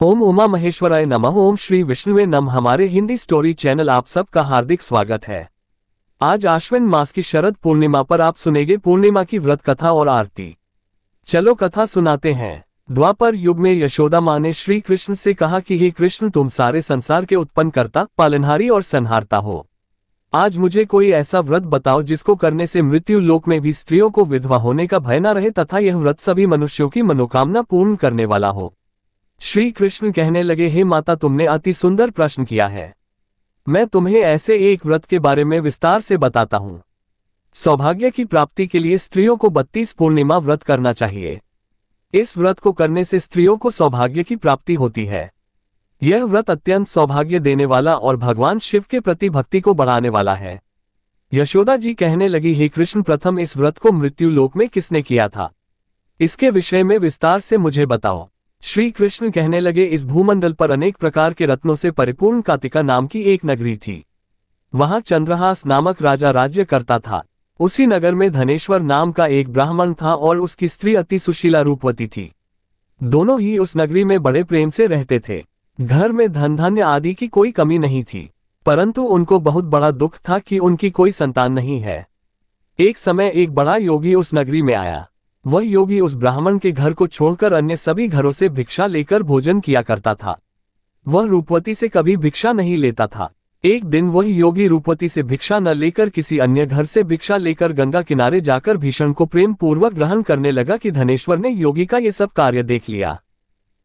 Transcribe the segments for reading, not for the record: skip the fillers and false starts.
ओम उमा महेश्वराय नमः। ओम श्री विष्णुवे नमः। हमारे हिंदी स्टोरी चैनल आप सबका हार्दिक स्वागत है। आज आश्विन मास की शरद पूर्णिमा पर आप सुनेंगे पूर्णिमा की व्रत कथा और आरती। चलो कथा सुनाते हैं। द्वापर युग में यशोदा माँ ने श्री कृष्ण से कहा कि हे कृष्ण, तुम सारे संसार के उत्पन्न करता, पालनहारी और संहारता हो। आज मुझे कोई ऐसा व्रत बताओ जिसको करने से मृत्यु लोक में भी स्त्रियों को विधवा होने का भय न रहे तथा यह व्रत सभी मनुष्यों की मनोकामना पूर्ण करने वाला हो। श्री कृष्ण कहने लगे, हे माता, तुमने अति सुंदर प्रश्न किया है। मैं तुम्हें ऐसे एक व्रत के बारे में विस्तार से बताता हूँ। सौभाग्य की प्राप्ति के लिए स्त्रियों को 32 पूर्णिमा व्रत करना चाहिए। इस व्रत को करने से स्त्रियों को सौभाग्य की प्राप्ति होती है। यह व्रत अत्यंत सौभाग्य देने वाला और भगवान शिव के प्रति भक्ति को बढ़ाने वाला है। यशोदा जी कहने लगी, हे कृष्ण, प्रथम इस व्रत को मृत्यु लोक में किसने किया था? इसके विषय में विस्तार से मुझे बताओ। श्री कृष्ण कहने लगे, इस भूमंडल पर अनेक प्रकार के रत्नों से परिपूर्ण कातिका नाम की एक नगरी थी। वहां चंद्रहास नामक राजा राज्य करता था। उसी नगर में धनेश्वर नाम का एक ब्राह्मण था और उसकी स्त्री अति सुशीला रूपवती थी। दोनों ही उस नगरी में बड़े प्रेम से रहते थे। घर में धन धान्य आदि की कोई कमी नहीं थी, परंतु उनको बहुत बड़ा दुख था कि उनकी कोई संतान नहीं है। एक समय एक बड़ा योगी उस नगरी में आया। वह योगी उस ब्राह्मण के घर को छोड़कर अन्य सभी घरों से भिक्षा लेकर भोजन किया करता था। वह रूपवती से कभी भिक्षा नहीं लेता था। एक दिन वह योगी रूपवती से भिक्षा न लेकर किसी अन्य घर से भिक्षा लेकर गंगा किनारे जाकर भीषण को प्रेम पूर्वक ग्रहण करने लगा कि धनेश्वर ने योगी का ये सब कार्य देख लिया।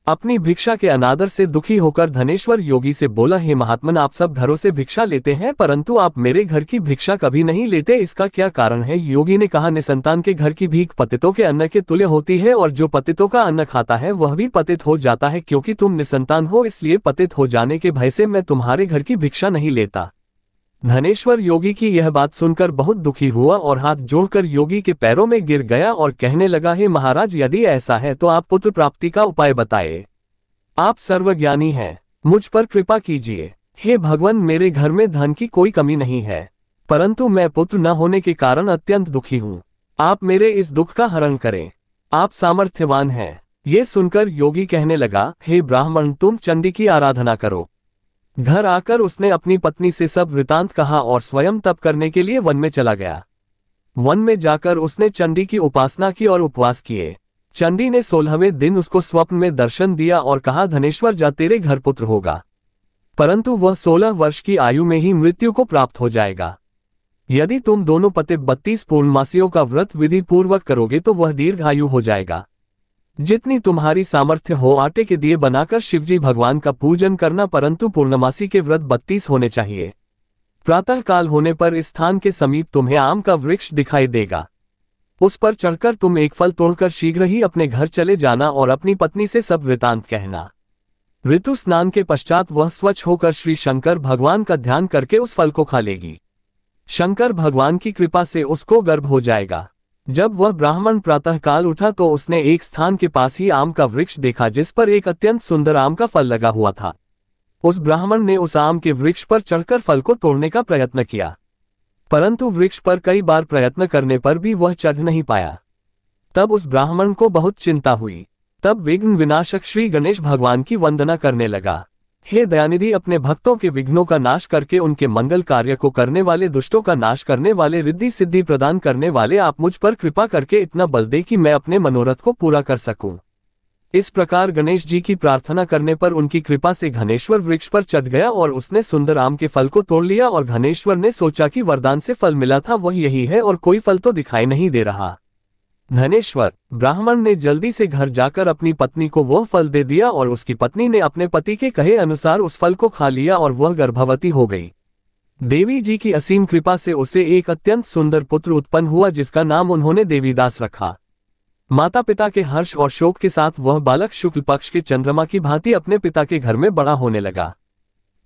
अपनी भिक्षा के अनादर से दुखी होकर धनेश्वर योगी से बोला, हे महात्मन, आप सब घरों से भिक्षा लेते हैं परंतु आप मेरे घर की भिक्षा कभी नहीं लेते, इसका क्या कारण है? योगी ने कहा, निसंतान के घर की भीख पतितों के अन्न के तुल्य होती है और जो पतितों का अन्न खाता है वह भी पतित हो जाता है। क्योंकि तुम निसंतान हो इसलिए पतित हो जाने के भय से मैं तुम्हारे घर की भिक्षा नहीं लेता। धनेश्वर योगी की यह बात सुनकर बहुत दुखी हुआ और हाथ जोड़कर योगी के पैरों में गिर गया और कहने लगा, हे महाराज, यदि ऐसा है तो आप पुत्र प्राप्ति का उपाय बताइए। आप सर्वज्ञानी हैं, मुझ पर कृपा कीजिए। हे भगवान, मेरे घर में धन की कोई कमी नहीं है, परंतु मैं पुत्र न होने के कारण अत्यंत दुखी हूँ। आप मेरे इस दुख का हरण करें, आप सामर्थ्यवान हैं। ये सुनकर योगी कहने लगा, हे ब्राह्मण, तुम चंडी की आराधना करो। घर आकर उसने अपनी पत्नी से सब वृतांत कहा और स्वयं तप करने के लिए वन में चला गया। वन में जाकर उसने चंडी की उपासना की और उपवास किए। चंडी ने 16वें दिन उसको स्वप्न में दर्शन दिया और कहा, धनेश्वर, जा, तेरे घर पुत्र होगा, परंतु वह 16 वर्ष की आयु में ही मृत्यु को प्राप्त हो जाएगा। यदि तुम दोनों पति 32 पूर्णमासियों का व्रत विधि पूर्वक करोगे तो वह दीर्घायु हो जाएगा। जितनी तुम्हारी सामर्थ्य हो आटे के दिए बनाकर शिवजी भगवान का पूजन करना, परंतु पूर्णमासी के व्रत 32 होने चाहिए। प्रातः काल होने पर इस स्थान के समीप तुम्हें आम का वृक्ष दिखाई देगा। उस पर चढ़कर तुम एक फल तोड़कर शीघ्र ही अपने घर चले जाना और अपनी पत्नी से सब वृतांत कहना। ऋतु स्नान के पश्चात वह स्वच्छ होकर श्री शंकर भगवान का ध्यान करके उस फल को खा लेगी। शंकर भगवान की कृपा से उसको गर्भ हो जाएगा। जब वह ब्राह्मण प्रातः काल उठा तो उसने एक स्थान के पास ही आम का वृक्ष देखा जिस पर एक अत्यंत सुंदर आम का फल लगा हुआ था। उस ब्राह्मण ने उस आम के वृक्ष पर चढ़कर फल को तोड़ने का प्रयत्न किया, परंतु वृक्ष पर कई बार प्रयत्न करने पर भी वह चढ़ नहीं पाया। तब उस ब्राह्मण को बहुत चिंता हुई। तब विघ्न विनाशक श्री गणेश भगवान की वंदना करने लगा। हे दयानिधि, अपने भक्तों के विघ्नों का नाश करके उनके मंगल कार्य को करने वाले, दुष्टों का नाश करने वाले, रिद्धि सिद्धि प्रदान करने वाले, आप मुझ पर कृपा करके इतना बल दे कि मैं अपने मनोरथ को पूरा कर सकूं। इस प्रकार गणेश जी की प्रार्थना करने पर उनकी कृपा से धनेश्वर वृक्ष पर चढ़ गया और उसने सुंदर आम के फल को तोड़ लिया। और धनेश्वर ने सोचा कि वरदान से फल मिला था वह यही है और कोई फल तो दिखाई नहीं दे रहा। धनेश्वर ब्राह्मण ने जल्दी से घर जाकर अपनी पत्नी को वह फल दे दिया और उसकी पत्नी ने अपने पति के कहे अनुसार उस फल को खा लिया और वह गर्भवती हो गई। देवी जी की असीम कृपा से उसे एक अत्यंत सुंदर पुत्र उत्पन्न हुआ जिसका नाम उन्होंने देवीदास रखा। माता पिता के हर्ष और शोक के साथ वह बालक शुक्ल पक्ष के चंद्रमा की भांति अपने पिता के घर में बड़ा होने लगा।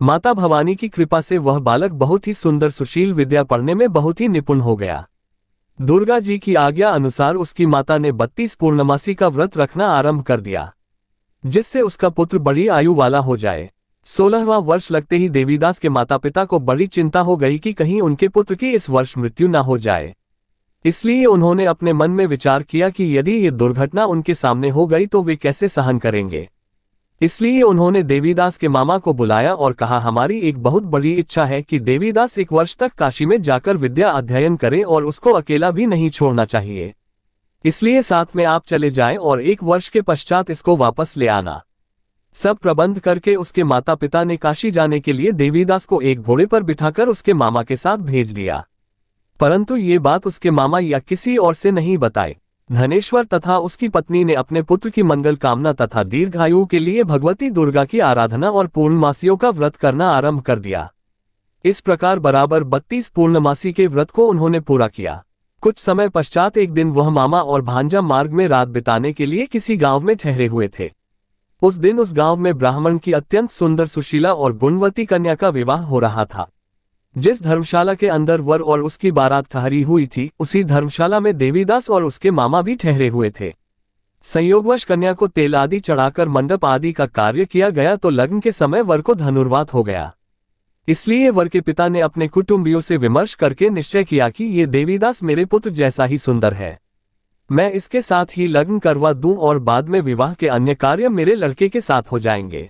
माता भवानी की कृपा से वह बालक बहुत ही सुंदर, सुशील, विद्या पढ़ने में बहुत ही निपुण हो गया। दुर्गा जी की आज्ञा अनुसार उसकी माता ने 32 पूर्णमासी का व्रत रखना आरंभ कर दिया, जिससे उसका पुत्र बड़ी आयु वाला हो जाए। 16वां वर्ष लगते ही देवीदास के माता पिता को बड़ी चिंता हो गई कि कहीं उनके पुत्र की इस वर्ष मृत्यु न हो जाए। इसलिए उन्होंने अपने मन में विचार किया कि यदि ये दुर्घटना उनके सामने हो गई तो वे कैसे सहन करेंगे। इसलिए उन्होंने देवीदास के मामा को बुलाया और कहा, हमारी एक बहुत बड़ी इच्छा है कि देवीदास 1 वर्ष तक काशी में जाकर विद्या अध्ययन करें और उसको अकेला भी नहीं छोड़ना चाहिए। इसलिए साथ में आप चले जाएं और 1 वर्ष के पश्चात इसको वापस ले आना। सब प्रबंध करके उसके माता पिता ने काशी जाने के लिए देवीदास को एक घोड़े पर बिठाकर उसके मामा के साथ भेज दिया। परंतु ये बात उसके मामा या किसी और से नहीं बताई। धनेश्वर तथा उसकी पत्नी ने अपने पुत्र की मंगल कामना तथा दीर्घायु के लिए भगवती दुर्गा की आराधना और पूर्णमासियों का व्रत करना आरंभ कर दिया। इस प्रकार बराबर 32 पूर्णमासी के व्रत को उन्होंने पूरा किया। कुछ समय पश्चात एक दिन वह मामा और भांजा मार्ग में रात बिताने के लिए किसी गांव में ठहरे हुए थे। उस दिन उस गांव में ब्राह्मण की अत्यंत सुंदर, सुशीला और गुणवती कन्या का विवाह हो रहा था। जिस धर्मशाला के अंदर वर और उसकी बारात ठहरी हुई थी, उसी धर्मशाला में देवीदास और उसके मामा भी ठहरे हुए थे। संयोगवश कन्या को तेल आदि चढ़ाकर मंडप आदि का कार्य किया गया तो लग्न के समय वर को धनुर्वात हो गया। इसलिए वर के पिता ने अपने कुटुंबियों से विमर्श करके निश्चय किया कि ये देवीदास मेरे पुत्र जैसा ही सुंदर है, मैं इसके साथ ही लग्न करवा दूं और बाद में विवाह के अन्य कार्य मेरे लड़के के साथ हो जाएंगे।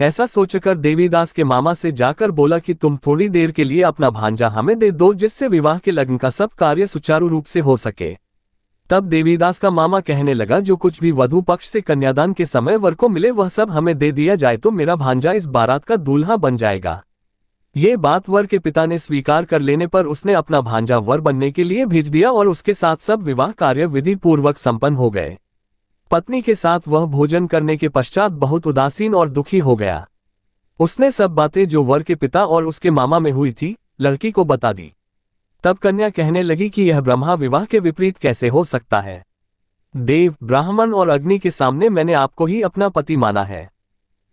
ऐसा सोचकर देवीदास के मामा से जाकर बोला कि तुम थोड़ी देर के लिए अपना भांजा हमें दे दो, जिससे विवाह के लग्न का सब कार्य सुचारू रूप से हो सके। तब देवीदास का मामा कहने लगा, जो कुछ भी वधू पक्ष से कन्यादान के समय वर को मिले वह सब हमें दे दिया जाए तो मेरा भांजा इस बारात का दूल्हा बन जाएगा। ये बात वर के पिता ने स्वीकार कर लेने पर उसने अपना भांजा वर बनने के लिए भेज दिया और उसके साथ सब विवाह कार्य विधि पूर्वक संपन्न हो गए। पत्नी के साथ वह भोजन करने के पश्चात बहुत उदासीन और दुखी हो गया। उसने सब बातें जो वर के पिता और उसके मामा में हुई थी लड़की को बता दी। तब कन्या कहने लगी कि यह ब्रह्मा विवाह के विपरीत कैसे हो सकता है। देव, ब्राह्मण और अग्नि के सामने मैंने आपको ही अपना पति माना है,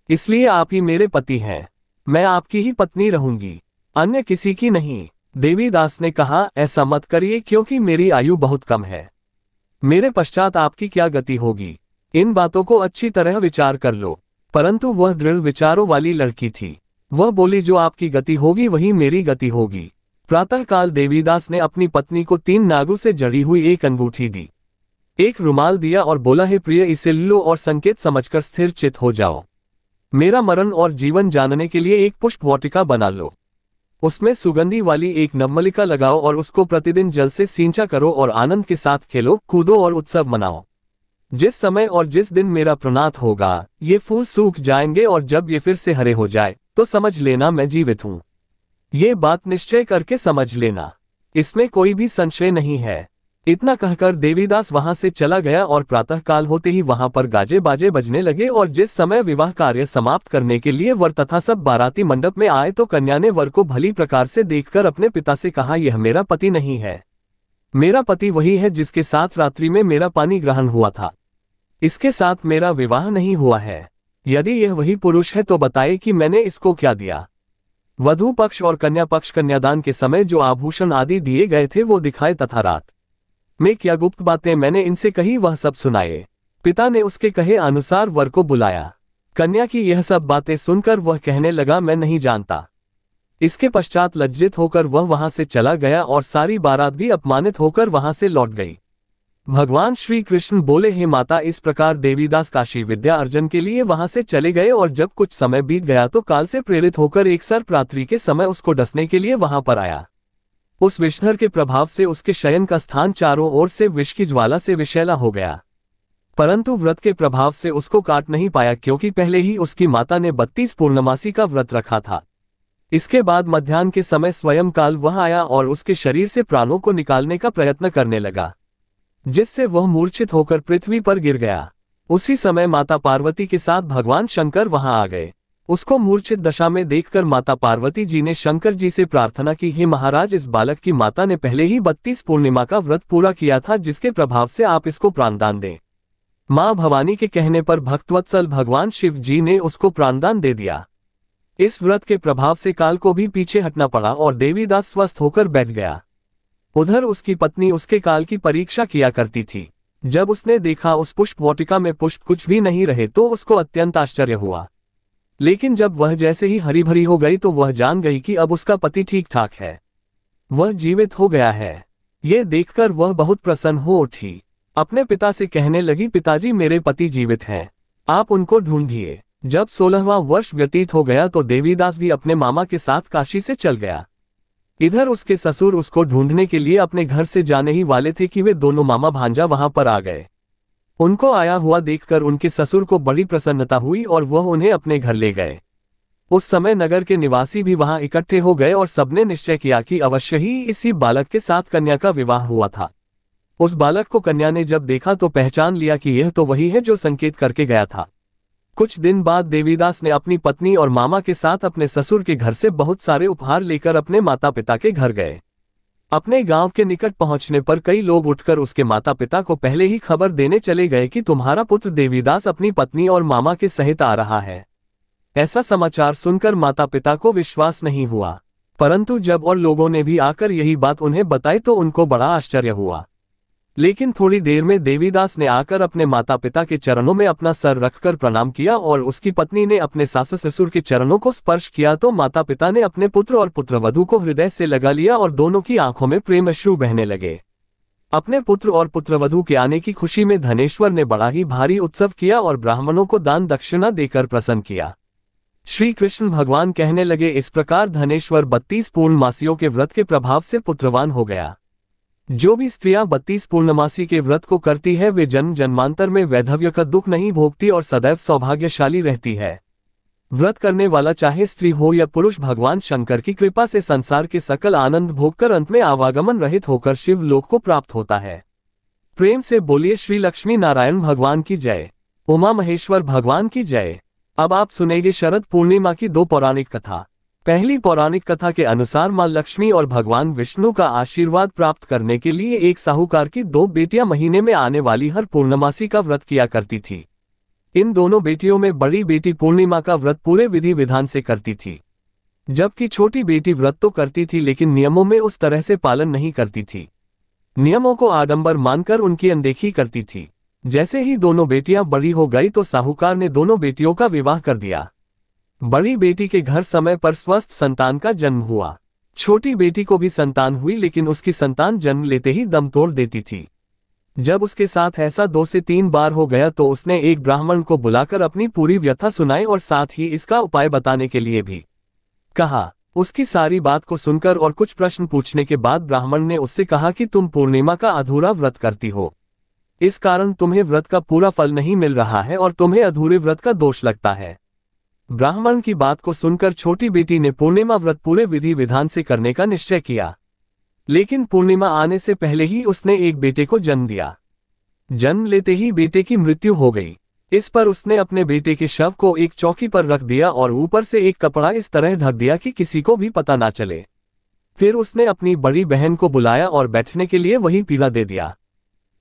इसलिए आप ही मेरे पति हैं। मैं आपकी ही पत्नी रहूंगी, अन्य किसी की नहीं। देवीदास ने कहा, ऐसा मत करिए क्योंकि मेरी आयु बहुत कम है। मेरे पश्चात आपकी क्या गति होगी, इन बातों को अच्छी तरह विचार कर लो। परंतु वह दृढ़ विचारों वाली लड़की थी। वह बोली, जो आपकी गति होगी वही मेरी गति होगी। प्रातःकाल देवीदास ने अपनी पत्नी को 3 नागों से जड़ी हुई एक अंगूठी दी, एक रुमाल दिया और बोला, हे प्रिय, इसे लो और संकेत समझकर स्थिर चित हो जाओ। मेरा मरण और जीवन जानने के लिए एक पुष्प वाटिका बना लो, उसमें सुगंधी वाली एक नवमलिका लगाओ और उसको प्रतिदिन जल से सींचा करो और आनंद के साथ खेलो, कूदो और उत्सव मनाओ। जिस समय और जिस दिन मेरा प्रणात होगा ये फूल सूख जाएंगे और जब ये फिर से हरे हो जाए तो समझ लेना मैं जीवित हूं। ये बात निश्चय करके समझ लेना, इसमें कोई भी संशय नहीं है। इतना कहकर देवीदास वहां से चला गया और प्रातःकाल होते ही वहां पर गाजे बाजे बजने लगे और जिस समय विवाह कार्य समाप्त करने के लिए वर तथा सब बाराती मंडप में आए तो कन्या ने वर को भली प्रकार से देखकर अपने पिता से कहा, यह मेरा पति नहीं है। मेरा पति वही है जिसके साथ रात्रि में मेरा पानी ग्रहण हुआ था, इसके साथ मेरा विवाह नहीं हुआ है। यदि यह वही पुरुष है तो बताए कि मैंने इसको क्या दिया। वधू पक्ष और कन्या पक्ष कन्यादान के समय जो आभूषण आदि दिए गए थे वो दिखाए तथा रात में क्या गुप्त बातें मैंने इनसे कही वह सब सुनाए। पिता ने उसके कहे अनुसार वर को बुलाया। कन्या की यह सब बातें सुनकर वह कहने लगा, मैं नहीं जानता। इसके पश्चात लज्जित होकर वह वहां से चला गया और सारी बारात भी अपमानित होकर वहां से लौट गई। भगवान श्री कृष्ण बोले, हे माता, इस प्रकार देवीदास काशी विद्या अर्जन के लिए वहां से चले गए और जब कुछ समय बीत गया तो काल से प्रेरित होकर एक सर्प रात्रि के समय उसको डसने के लिए वहां पर आया। उस विषधर के प्रभाव से उसके शयन का स्थान चारों ओर से विष की ज्वाला से विषैला हो गया, परंतु व्रत के प्रभाव से उसको काट नहीं पाया क्योंकि पहले ही उसकी माता ने 32 पूर्णमासी का व्रत रखा था। इसके बाद मध्याह्न के समय स्वयं काल वह आया और उसके शरीर से प्राणों को निकालने का प्रयत्न करने लगा, जिससे वह मूर्छित होकर पृथ्वी पर गिर गया। उसी समय माता पार्वती के साथ भगवान शंकर वहां आ गए। उसको मूर्छित दशा में देखकर माता पार्वती जी ने शंकर जी से प्रार्थना की, हे महाराज, इस बालक की माता ने पहले ही 32 पूर्णिमा का व्रत पूरा किया था, जिसके प्रभाव से आप इसको प्राणदान दें। मां भवानी के कहने पर भक्तवत्सल भगवान शिव जी ने उसको प्राणदान दे दिया। इस व्रत के प्रभाव से काल को भी पीछे हटना पड़ा और देवीदास स्वस्थ होकर बैठ गया। उधर उसकी पत्नी उसके काल की परीक्षा किया करती थी। जब उसने देखा उस पुष्प वाटिका में पुष्प कुछ भी नहीं रहे तो उसको अत्यंत आश्चर्य हुआ, लेकिन जब वह जैसे ही हरी भरी हो गई तो वह जान गई कि अब उसका पति ठीक ठाक है, वह जीवित हो गया है। ये देखकर वह बहुत प्रसन्न हो उठी। अपने पिता से कहने लगी, पिताजी, मेरे पति जीवित हैं, आप उनको ढूंढिए। जब 16वां वर्ष व्यतीत हो गया तो देवीदास भी अपने मामा के साथ काशी से चल गया। इधर उसके ससुर उसको ढूंढने के लिए अपने घर से जाने ही वाले थे कि वे दोनों मामा भांजा वहां पर आ गए। उनको आया हुआ देखकर उनके ससुर को बड़ी प्रसन्नता हुई और वह उन्हें अपने घर ले गए। उस समय नगर के निवासी भी वहां इकट्ठे हो गए और सबने निश्चय किया कि अवश्य ही इसी बालक के साथ कन्या का विवाह हुआ था। उस बालक को कन्या ने जब देखा तो पहचान लिया कि यह तो वही है जो संकेत करके गया था। कुछ दिन बाद देवीदास ने अपनी पत्नी और मामा के साथ अपने ससुर के घर से बहुत सारे उपहार लेकर अपने माता पिता के घर गए। अपने गांव के निकट पहुंचने पर कई लोग उठकर उसके माता पिता को पहले ही खबर देने चले गए कि तुम्हारा पुत्र देवीदास अपनी पत्नी और मामा के सहित आ रहा है। ऐसा समाचार सुनकर माता पिता को विश्वास नहीं हुआ, परंतु जब और लोगों ने भी आकर यही बात उन्हें बताई तो उनको बड़ा आश्चर्य हुआ। लेकिन थोड़ी देर में देवीदास ने आकर अपने माता पिता के चरणों में अपना सर रखकर प्रणाम किया और उसकी पत्नी ने अपने सास ससुर के चरणों को स्पर्श किया तो माता पिता ने अपने पुत्र और पुत्रवधू को हृदय से लगा लिया और दोनों की आंखों में प्रेम अश्रु बहने लगे। अपने पुत्र और पुत्रवधू के आने की खुशी में धनेश्वर ने बड़ा ही भारी उत्सव किया और ब्राह्मणों को दान दक्षिणा देकर प्रसन्न किया। श्री कृष्ण भगवान कहने लगे, इस प्रकार धनेश्वर 32 पूर्णमासियों के व्रत के प्रभाव से पुत्रवान हो गया। जो भी स्त्रियां 32 पूर्णमासी के व्रत को करती है वे जन्म जन्मांतर में वैधव्य का दुख नहीं भोगती और सदैव सौभाग्यशाली रहती है। व्रत करने वाला चाहे स्त्री हो या पुरुष भगवान शंकर की कृपा से संसार के सकल आनंद भोगकर अंत में आवागमन रहित होकर शिव लोक को प्राप्त होता है। प्रेम से बोलिए श्री लक्ष्मी नारायण भगवान की जय, उमा महेश्वर भगवान की जय। अब आप सुनेंगे शरद पूर्णिमा की दो पौराणिक कथा। पहली पौराणिक कथा के अनुसार मां लक्ष्मी और भगवान विष्णु का आशीर्वाद प्राप्त करने के लिए एक साहूकार की दो बेटियां महीने में आने वाली हर पूर्णमासी का व्रत किया करती थी। इन दोनों बेटियों में बड़ी बेटी पूर्णिमा का व्रत पूरे विधि विधान से करती थी, जबकि छोटी बेटी व्रत तो करती थी लेकिन नियमों में उस तरह से पालन नहीं करती थी। नियमों को आडंबर मानकर उनकी अनदेखी करती थी। जैसे ही दोनों बेटियां बड़ी हो गई तो साहूकार ने दोनों बेटियों का विवाह कर दिया। बड़ी बेटी के घर समय पर स्वस्थ संतान का जन्म हुआ। छोटी बेटी को भी संतान हुई लेकिन उसकी संतान जन्म लेते ही दम तोड़ देती थी। जब उसके साथ ऐसा 2 से 3 बार हो गया तो उसने एक ब्राह्मण को बुलाकर अपनी पूरी व्यथा सुनाई और साथ ही इसका उपाय बताने के लिए भी कहा। उसकी सारी बात को सुनकर और कुछ प्रश्न पूछने के बाद ब्राह्मण ने उससे कहा कि तुम पूर्णिमा का अधूरा व्रत करती हो, इस कारण तुम्हें व्रत का पूरा फल नहीं मिल रहा है और तुम्हें अधूरे व्रत का दोष लगता है। ब्राह्मण की बात को सुनकर छोटी बेटी ने पूर्णिमा व्रत पूरे विधि विधान से करने का निश्चय किया, लेकिन पूर्णिमा आने से पहले ही उसने एक बेटे को जन्म दिया। जन्म लेते ही बेटे की मृत्यु हो गई। इस पर उसने अपने बेटे के शव को एक चौकी पर रख दिया और ऊपर से एक कपड़ा इस तरह ढक दिया कि किसी को भी पता ना चले। फिर उसने अपनी बड़ी बहन को बुलाया और बैठने के लिए वही पीढ़ा दे दिया।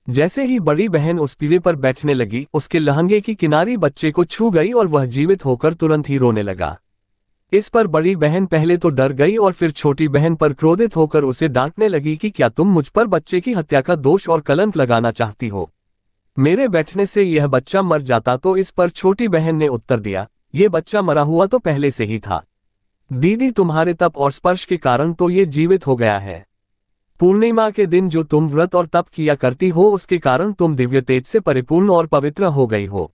जैसे ही बड़ी बहन उस पीढ़े पर बैठने लगी, उसके लहंगे की किनारी बच्चे को छू गई और वह जीवित होकर तुरंत ही रोने लगा। इस पर बड़ी बहन पहले तो डर गई और फिर छोटी बहन पर क्रोधित होकर उसे डांटने लगी कि क्या तुम मुझ पर बच्चे की हत्या का दोष और कलंक लगाना चाहती हो? मेरे बैठने से यह बच्चा मर जाता। तो इस पर छोटी बहन ने उत्तर दिया, ये बच्चा मरा हुआ तो पहले से ही था दीदी, तुम्हारे तप और स्पर्श के कारण तो ये जीवित हो गया है। पूर्णिमा के दिन जो तुम व्रत और तप किया करती हो उसके कारण तुम दिव्य तेज से परिपूर्ण और पवित्र हो गई हो।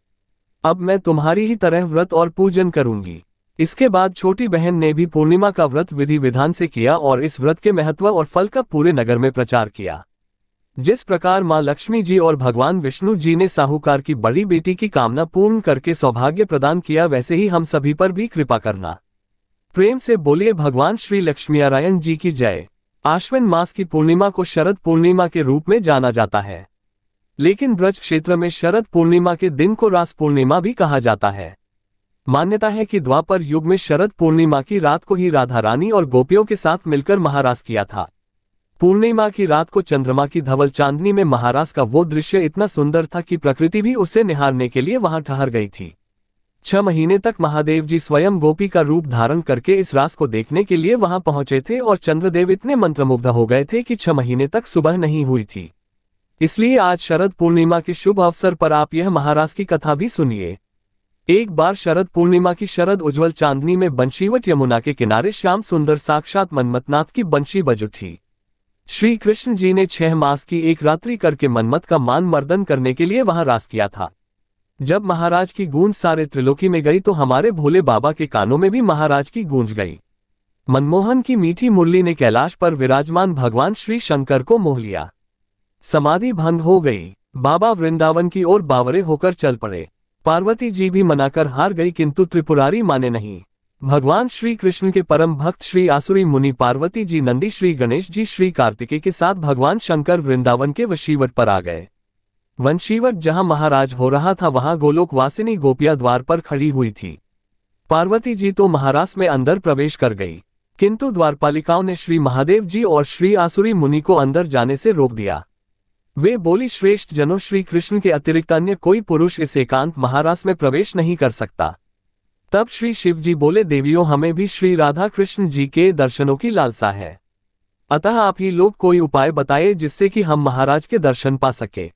अब मैं तुम्हारी ही तरह व्रत और पूजन करूंगी। इसके बाद छोटी बहन ने भी पूर्णिमा का व्रत विधि विधान से किया और इस व्रत के महत्व और फल का पूरे नगर में प्रचार किया। जिस प्रकार मां लक्ष्मी जी और भगवान विष्णु जी ने साहूकार की बड़ी बेटी की कामना पूर्ण करके सौभाग्य प्रदान किया, वैसे ही हम सभी पर भी कृपा करना। प्रेम से बोलिए भगवान श्री लक्ष्मीनारायण जी की जय। आश्विन मास की पूर्णिमा को शरद पूर्णिमा के रूप में जाना जाता है, लेकिन ब्रज क्षेत्र में शरद पूर्णिमा के दिन को रास पूर्णिमा भी कहा जाता है। मान्यता है कि द्वापर युग में शरद पूर्णिमा की रात को ही राधा रानी और गोपियों के साथ मिलकर महारास किया था। पूर्णिमा की रात को चंद्रमा की धवल चांदनी में महारास का वो दृश्य इतना सुंदर था कि प्रकृति भी उसे निहारने के लिए वहां ठहर गई थी। 6 महीने तक महादेव जी स्वयं गोपी का रूप धारण करके इस रास को देखने के लिए वहां पहुंचे थे और चंद्रदेव इतने मंत्रमुग्ध हो गए थे कि 6 महीने तक सुबह नहीं हुई थी। इसलिए आज शरद पूर्णिमा के शुभ अवसर पर आप यह महारास की कथा भी सुनिए। एक बार शरद पूर्णिमा की शरद उज्ज्वल चांदनी में बंशीवट यमुना के किनारे श्याम सुंदर साक्षात मन्मथनाथ की बंशी बज उठी। श्री कृष्ण जी ने 6 मास की एक रात्रि करके मन्मथ का मान मर्दन करने के लिए वहां रास किया था। जब महाराज की गूंज सारे त्रिलोकी में गई तो हमारे भोले बाबा के कानों में भी महाराज की गूंज गई। मनमोहन की मीठी मुरली ने कैलाश पर विराजमान भगवान श्री शंकर को मोह लिया। समाधि भंग हो गई। बाबा वृंदावन की ओर बावरे होकर चल पड़े। पार्वती जी भी मनाकर हार गई, किंतु त्रिपुरारी माने नहीं। भगवान श्री कृष्ण के परम भक्त श्री आसुरी मुनि पार्वती जी, नंदी, श्री गणेश जी, श्री कार्तिकेय के साथ भगवान शंकर वृंदावन के वशीवट पर आ गए। वंशीवट जहां महाराज हो रहा था वहां गोलोक वासिनी गोपियां द्वार पर खड़ी हुई थी। पार्वती जी तो महारास में अंदर प्रवेश कर गई, किंतु द्वारपालिकाओं ने श्री महादेव जी और श्री आसुरी मुनि को अंदर जाने से रोक दिया। वे बोली, श्रेष्ठ जनों, श्री कृष्ण के अतिरिक्त अन्य कोई पुरुष इस एकांत महारास में प्रवेश नहीं कर सकता। तब श्री शिव जी बोले, देवियों, हमें भी श्री राधा कृष्ण जी के दर्शनों की लालसा है, अतः आप ही लोग कोई उपाय बताइए जिससे कि हम महाराज के दर्शन पा सके।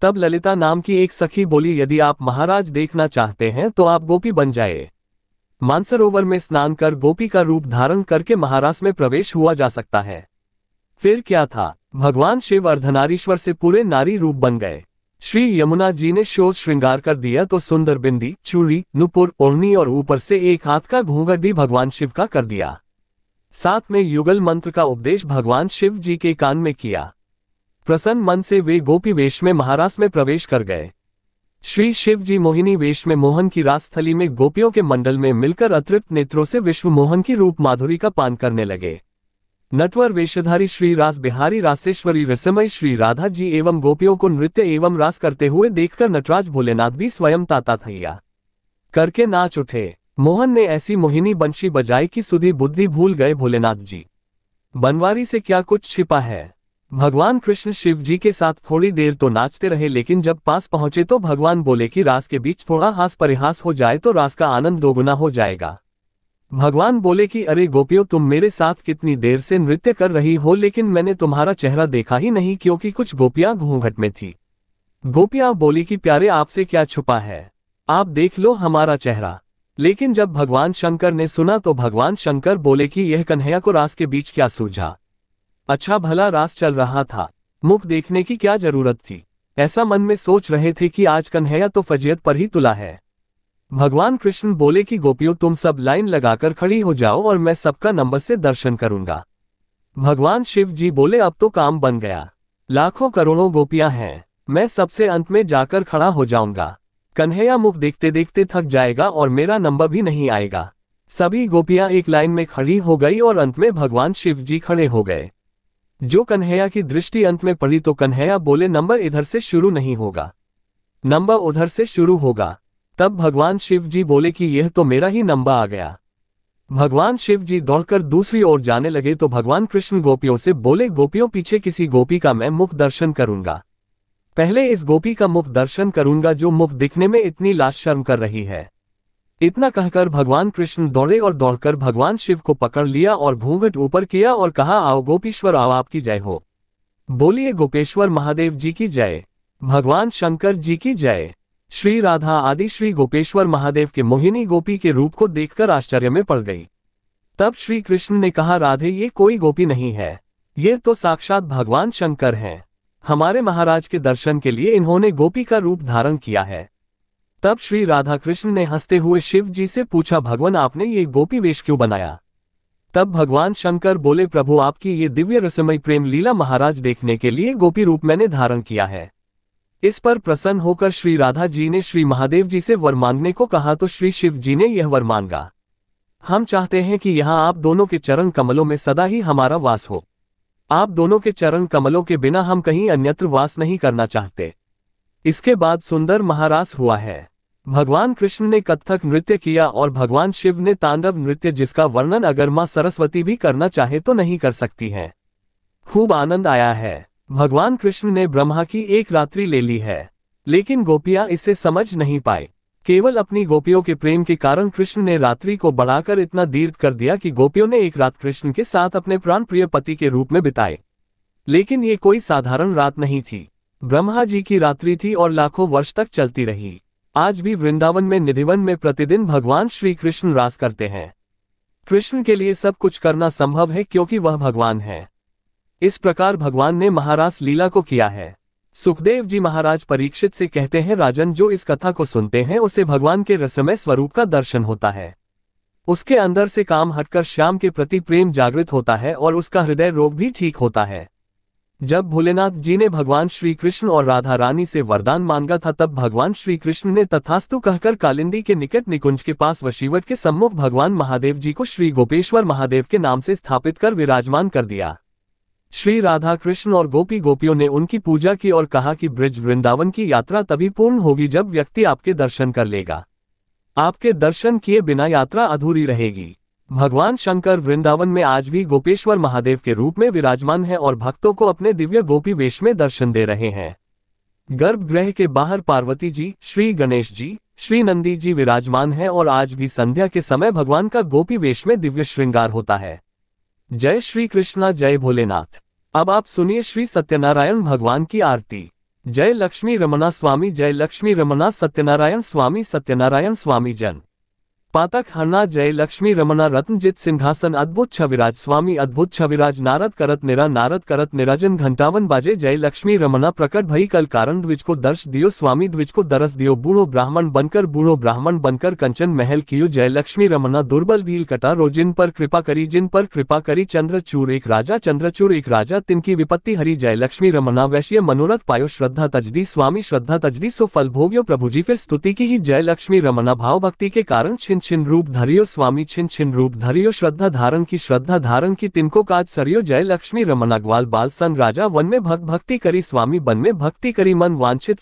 तब ललिता नाम की एक सखी बोली, यदि आप महाराज देखना चाहते हैं तो आप गोपी बन जाए। मानसरोवर में स्नान कर गोपी का रूप धारण करके महारास में प्रवेश हुआ जा सकता है। फिर क्या था, भगवान शिव अर्धनारीश्वर से पूरे नारी रूप बन गए। श्री यमुना जी ने शोध श्रृंगार कर दिया तो सुंदर बिंदी, चूड़ी, नुपुर, ओढ़नी और ऊपर से एक हाथ का घूंघट भी भगवान शिव का कर दिया। साथ में युगल मंत्र का उपदेश भगवान शिव जी के कान में किया। प्रसन्न मन से वे गोपी वेश में महारास में प्रवेश कर गए। श्री शिव जी मोहिनी वेश में मोहन की रासस्थली में गोपियों के मंडल में मिलकर अतृप्त नेत्रों से विश्व मोहन की रूप माधुरी का पान करने लगे। नटवर वेशधारी श्री रास बिहारी रासेश्वरी रसमय श्री राधा जी एवं गोपियों को नृत्य एवं रास करते हुए देखकर नटराज भोलेनाथ भी स्वयं ताता थैया करके नाच उठे। मोहन ने ऐसी मोहिनी बंशी बजाई कि सुधी बुद्धि भूल गए भोलेनाथ जी। बनवारी से क्या कुछ छिपा है। भगवान कृष्ण शिव जी के साथ थोड़ी देर तो नाचते रहे, लेकिन जब पास पहुंचे तो भगवान बोले कि रास के बीच थोड़ा हास परिहास हो जाए तो रास का आनंद दोगुना हो जाएगा। भगवान बोले कि अरे गोपियों, तुम मेरे साथ कितनी देर से नृत्य कर रही हो, लेकिन मैंने तुम्हारा चेहरा देखा ही नहीं, क्योंकि कुछ गोपियां घूंघट में थी। गोपियां बोली कि प्यारे, आपसे क्या छुपा है, आप देख लो हमारा चेहरा। लेकिन जब भगवान शंकर ने सुना तो भगवान शंकर बोले कि यह कन्हैया को रास के बीच क्या सूझा। अच्छा भला रास चल रहा था, मुख देखने की क्या जरूरत थी। ऐसा मन में सोच रहे थे कि आज कन्हैया तो फजीयत पर ही तुला है। भगवान कृष्ण बोले कि गोपियों, तुम सब लाइन लगाकर खड़ी हो जाओ और मैं सबका नंबर से दर्शन करूंगा। भगवान शिव जी बोले, अब तो काम बन गया, लाखों करोड़ों गोपियां हैं, मैं सबसे अंत में जाकर खड़ा हो जाऊंगा। कन्हैया मुख देखते देखते थक जाएगा और मेरा नंबर भी नहीं आएगा। सभी गोपियां एक लाइन में खड़ी हो गई और अंत में भगवान शिव जी खड़े हो गए। जो कन्हैया की दृष्टि अंत में पड़ी तो कन्हैया बोले, नंबर इधर से शुरू नहीं होगा, नंबर उधर से शुरू होगा। तब भगवान शिव जी बोले कि यह तो मेरा ही नंबर आ गया। भगवान शिव जी दौड़कर दूसरी ओर जाने लगे तो भगवान कृष्ण गोपियों से बोले, गोपियों, पीछे किसी गोपी का मैं मुख दर्शन करूंगा। पहले इस गोपी का मुख दर्शन करूंगा जो मुख दिखने में इतनी लाज शर्म कर रही है। इतना कहकर भगवान कृष्ण दौड़े और दौड़कर भगवान शिव को पकड़ लिया और घूंघट ऊपर किया और कहा, आओ गोपीश्वर, आओ, आपकी जय हो। बोलिए गोपेश्वर महादेव जी की जय, भगवान शंकर जी की जय। श्री राधा आदि श्री गोपेश्वर महादेव के मोहिनी गोपी के रूप को देखकर आश्चर्य में पड़ गई। तब श्री कृष्ण ने कहा, राधे, ये कोई गोपी नहीं है, ये तो साक्षात भगवान शंकर हैं। हमारे महाराज के दर्शन के लिए इन्होंने गोपी का रूप धारण किया है। तब श्री राधा कृष्ण ने हंसते हुए शिव जी से पूछा, भगवान, आपने ये गोपी वेश क्यों बनाया। तब भगवान शंकर बोले, प्रभु, आपकी ये दिव्य रसमयी प्रेम लीला महाराज देखने के लिए गोपी रूप मैंने धारण किया है। इस पर प्रसन्न होकर श्री राधा जी ने श्री महादेव जी से वर मांगने को कहा तो श्री शिव जी ने यह वर मांगा, हम चाहते हैं कि यहाँ आप दोनों के चरण कमलों में सदा ही हमारा वास हो। आप दोनों के चरण कमलों के बिना हम कहीं अन्यत्र वास नहीं करना चाहते। इसके बाद सुंदर महारास हुआ है। भगवान कृष्ण ने कथक नृत्य किया और भगवान शिव ने तांडव नृत्य, जिसका वर्णन अगर मां सरस्वती भी करना चाहे तो नहीं कर सकती हैं। खूब आनंद आया है। भगवान कृष्ण ने ब्रह्मा की एक रात्रि ले ली है, लेकिन गोपियां इसे समझ नहीं पाए। केवल अपनी गोपियों के प्रेम के कारण कृष्ण ने रात्रि को बढ़ाकर इतना दीर्घ कर दिया कि गोपियों ने एक रात कृष्ण के साथ अपने प्राण प्रिय पति के रूप में बिताए। लेकिन ये कोई साधारण रात नहीं थी, ब्रह्मा जी की रात्रि थी और लाखों वर्ष तक चलती रही। आज भी वृंदावन में निधिवन में प्रतिदिन भगवान श्री कृष्ण रास करते हैं। कृष्ण के लिए सब कुछ करना संभव है क्योंकि वह भगवान है। इस प्रकार भगवान ने महारास लीला को किया है। सुखदेव जी महाराज परीक्षित से कहते हैं, राजन, जो इस कथा को सुनते हैं उसे भगवान के रसमय स्वरूप का दर्शन होता है। उसके अंदर से काम हटकर श्याम के प्रति प्रेम जागृत होता है और उसका हृदय रोग भी ठीक होता है। जब भोलेनाथ जी ने भगवान श्री कृष्ण और राधा रानी से वरदान मांगा था, तब भगवान श्री कृष्ण ने तथास्तु कहकर कालिंदी के निकट निकुंज के पास वशीवट के सम्मुख भगवान महादेव जी को श्री गोपेश्वर महादेव के नाम से स्थापित कर विराजमान कर दिया। श्री राधा कृष्ण और गोपी गोपियों ने उनकी पूजा की और कहा कि ब्रज वृंदावन की यात्रा तभी पूर्ण होगी जब व्यक्ति आपके दर्शन कर लेगा। आपके दर्शन किए बिना यात्रा अधूरी रहेगी। भगवान शंकर वृंदावन में आज भी गोपेश्वर महादेव के रूप में विराजमान है और भक्तों को अपने दिव्य गोपी वेश में दर्शन दे रहे हैं। गर्भगृह के बाहर पार्वती जी, श्री गणेश जी, श्री नंदी जी विराजमान हैं और आज भी संध्या के समय भगवान का गोपी वेश में दिव्य श्रृंगार होता है। जय श्री कृष्णा, जय भोलेनाथ। अब आप सुनिए श्री सत्यनारायण भगवान की आरती। जय लक्ष्मी रमना स्वामी, जय लक्ष्मी रमना सत्यनारायण स्वामी, सत्यनारायण स्वामी जन पातक हरना। जय लक्ष्मी रमना रत्नजित सिंहासन अद्भुत छविराज स्वामी, अद्भुत छविराज। नारद करत निराजन घंटावन बाजे। जय लक्ष्मी रमना प्रकट भई कल कारण, द्विज को दर्श दियो स्वामी, द्विज को दरस दियो। बूढ़ो ब्राह्मण बनकर कंचन महल कियो। जय लक्ष्मी रमना दुर्बल भील कटारो, जिन पर कृपा करी चंद्रचूर एक राजा तिनकी विपत्ति हरी। जय लक्ष्मी रमना वैश्य मनोरथ पायो, श्रद्धा तजदी स्वामी, श्रद्धा तजदी सो फल भोग्यो। प्रभु जी फिर स्तुति की ही। जय लक्ष्मी रमना भाव भक्ति के कारण छिन छिन रूप धरियो स्वामी, छिन छिन रूप धरियो। श्रद्धा धारण की तिनको काज सरियो। जय लक्ष्मी रमना ग्वाल बाल सन राजा, वन में भक्ति करी स्वामी, बन में भक्ति करी। मन वांछित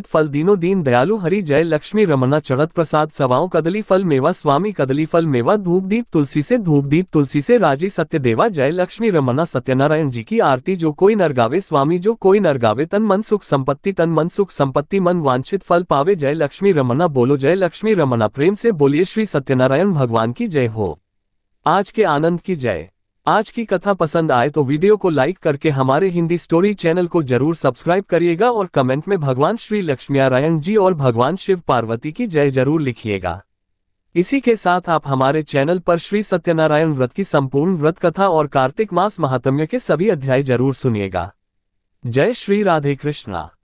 फल दीनो दीन दयालु हरि। जय लक्ष्मी रमना चढ़त प्रसाद सवाओं, कदली फल मेवा स्वामी, कदली फल मेवा। धूप दीप तुलसी से राजी सत्य देवा। जय लक्ष्मी रमना सत्यनारायण जी की आरती। जो कोई नर गावे स्वामी, जो कोई नर गावे, तन मन सुख संपत्ति, मन वांछित फल पावे। जय लक्ष्मी रमना बोलो, जय लक्ष्मी रमना प्रेम से बोलिए श्री सत्यनारायण भगवान की जय हो। आज के आनंद की जय। आज की कथा पसंद आए तो वीडियो को लाइक करके हमारे हिंदी स्टोरी चैनल को जरूर सब्सक्राइब करिएगा और कमेंट में भगवान श्री लक्ष्मीनारायण जी और भगवान शिव पार्वती की जय जरूर लिखिएगा। इसी के साथ आप हमारे चैनल पर श्री सत्यनारायण व्रत की संपूर्ण व्रत कथा और कार्तिक मास महात्म्य के सभी अध्याय जरूर सुनिएगा। जय श्री राधे कृष्णा।